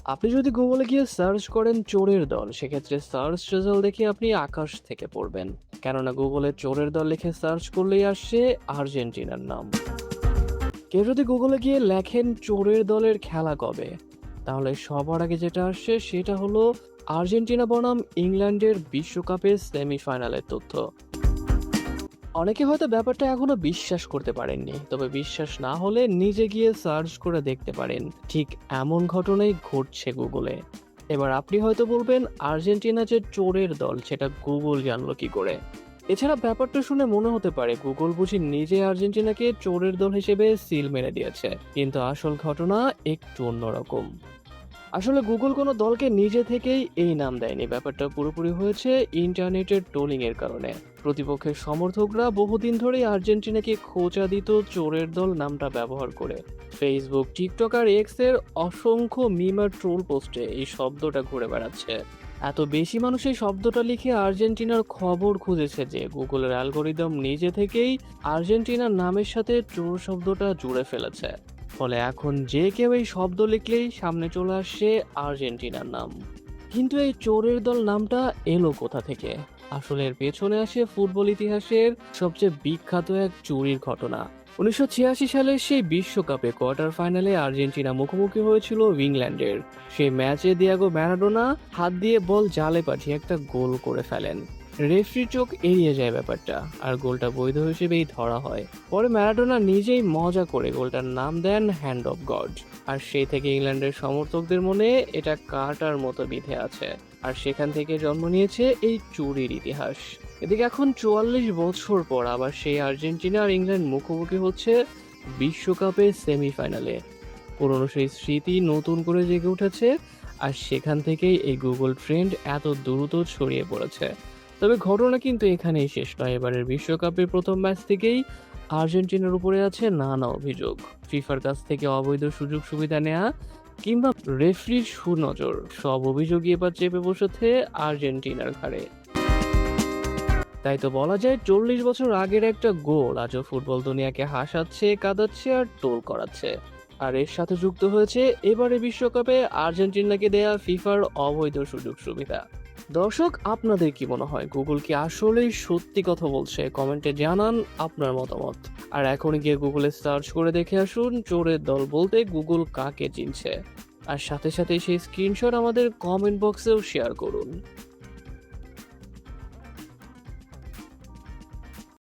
আপনি যদি গুগলে গিয়ে সার্চ করেন চোরের দল, সেক্ষেত্রে সার্চ রেজাল্ট দেখে আপনি আকাশ থেকে পড়বেন। কেননা গুগলে চোরের দল লিখে সার্চ করলেই আসছে আর্জেন্টিনার নাম। কেউ যদি গুগলে গিয়ে লেখেন চোরের দলের খেলা কবে, তাহলে সবার আগে যেটা আসছে সেটা হলো আর্জেন্টিনা বনাম ইংল্যান্ডের বিশ্বকাপের সেমিফাইনালের তথ্য। অনেকে হয়তো ব্যাপারটা এখনো বিশ্বাস করতে পারেননি, তবে বিশ্বাস না হলে নিজে গিয়ে সার্চ করে দেখতে পারেন। ঠিক এমন ঘটনাই ঘটছে গুগলে। এবার আপনি হয়তো বলবেন, আর্জেন্টিনা যে চোরের দল সেটা গুগল জানলো কি করে? এছাড়া ব্যাপারটা শুনে মনে হতে পারে গুগল বুঝি নিজে আর্জেন্টিনাকে চোরের দল হিসেবে সিল মেরে দিয়েছে, কিন্তু আসল ঘটনা একটু অন্যরকম। আসলে গুগল কোনো দলকে নিজে থেকেই এই নাম দেয়নি, ব্যাপারটা পুরোপুরি হয়েছে ইন্টারনেটের ট্রোলিং এর কারণে। প্রতিপক্ষের সমর্থকরা বহুদিন ধরেই আর্জেন্টিনাকে খোঁচা দিত চোরের দল নামটা ব্যবহার করে। ফেসবুক, টিকটক আর এক্স এর অসংখ্য মিম আর ট্রোল পোস্টে এই শব্দটা ঘুরে বেড়াচ্ছে। এত বেশি মানুষ এই শব্দটা লিখে আর্জেন্টিনার খবর খুঁজেছে যে গুগলের অ্যালগোরিদম নিজে থেকেই আর্জেন্টিনার নামের সাথে চোর শব্দটা জুড়ে ফেলেছে। ফলে এখন যে কেউ এই শব্দ লিখলেই সামনে চলে আসছে আর্জেন্টিনার নাম। কিন্তু এই চোরের দল নামটা এলো কোথা থেকে? আসলে এর পেছনে আসে ফুটবল ইতিহাসের সবচেয়ে বিখ্যাত এক চুরির ঘটনা। 1986 সালের সেই বিশ্বকাপে কোয়ার্টার ফাইনালে আর্জেন্টিনা মুখোমুখি হয়েছিল ইংল্যান্ডের। সেই ম্যাচে দিয়াগো ম্যারাডোনা হাত দিয়ে বল জালে পাঠিয়ে একটা গোল করে ফেলেন। রেফরি চোখ এড়িয়ে যায় ব্যাপারটা, আর গোলটা বৈধ হিসেবেই ধরা হয়। পরে ম্যারাডোনা নিজেই মজা করে গোলটার নাম দেন হ্যান্ড অফ গড। আর সেই থেকে ইংল্যান্ডের সমর্থকদের মনে এটা কাঁটার মতো বিঁধে আছে। আর সেখান থেকে জন্ম নিয়েছে এই চুরির ইতিহাস। এদিকে এখন 44 বছর পর আবার সেই আর্জেন্টিনা আর ইংল্যান্ড মুখোমুখি হচ্ছে বিশ্বকাপের সেমিফাইনালে। পুরনো সেই স্মৃতি নতুন করে জেগে উঠেছে, আর সেখান থেকেই এই গুগল ট্রেন্ড এত দ্রুত ছড়িয়ে পড়েছে। তবে ঘটনা কিন্তু এখানেই শেষ নয়। এবারের বিশ্বকাপের প্রথম ম্যাচ থেকেই আর্জেন্টিনার উপরে আছে নানা অভিযোগ। ফিফার কাছ থেকে অবৈধ সুযোগ সুবিধা নেওয়া কিংবা রেফরির সুনজর, সব অভিযোগই এবার চেপে বসেছে আর্জেন্টিনার ঘাড়ে। তাই তো বলা যায় 40 বছর আগের একটা গোল আজও ফুটবল দুনিয়াকে হাসাচ্ছে, কাঁদাচ্ছে আর টোল করাচ্ছে। আর এর সাথে যুক্ত হয়েছে এবারে বিশ্বকাপে আর্জেন্টিনাকে দেয়া ফিফার অবৈধ সুযোগ সুবিধা। দর্শক, আপনাদের কি মনে হয় গুগল কি আসলেই সত্যি কথা বলছে? কমেন্টে জানান আপনার মতামত। আর এখন গিয়ে গুগলে সার্চ করে দেখে আসুন চোরের দল বলতে গুগল কাকে চিনছে। আর সাথে সাথে সেই স্ক্রিনশট আমাদের কমেন্ট বক্সেও শেয়ার করুন।